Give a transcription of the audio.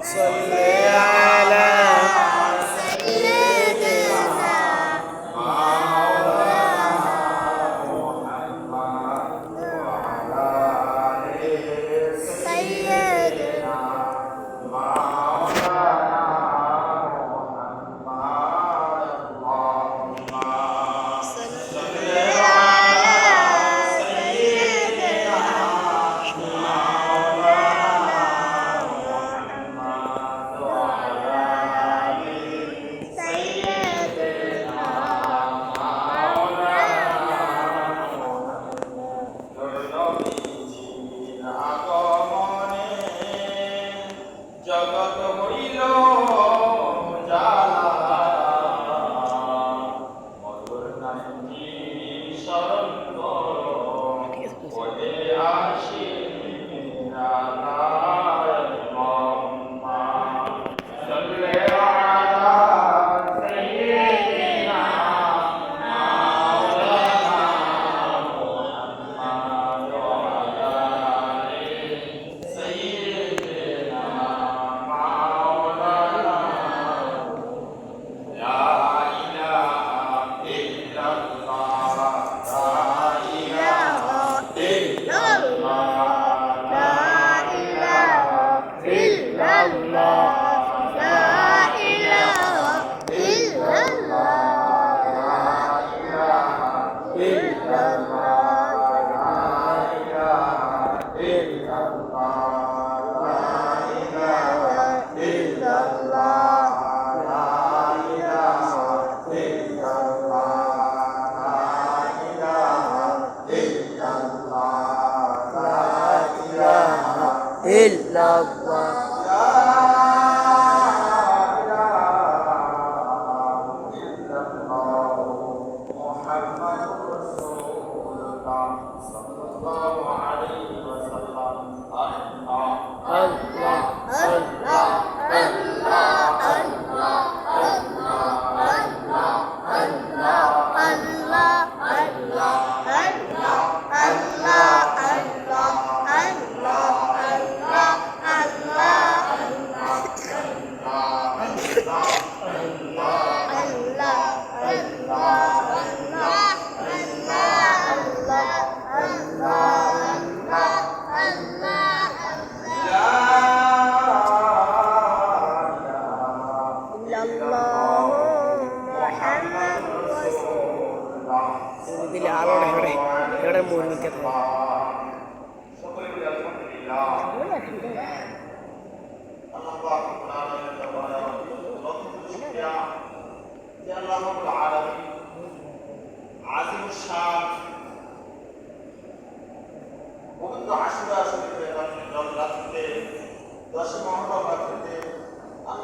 صل على জগৎ হইল জালা মধুর নামটি স্মরণ করো ওহে আসি দিলে আলো হেড়ে হেড়ে মুরগি কে সকলে বলি আলহামদুলিল্লাহ আল্লাহ পাক কোরআনের দরবারে লক্ষ শুকরিয়া যে আল্লাহ রাব্বুল আলামিন আজিমুশ শান পবিত্র আশুরা শরীফের রাত্রিতে 10 মুহররম রাত্রিতে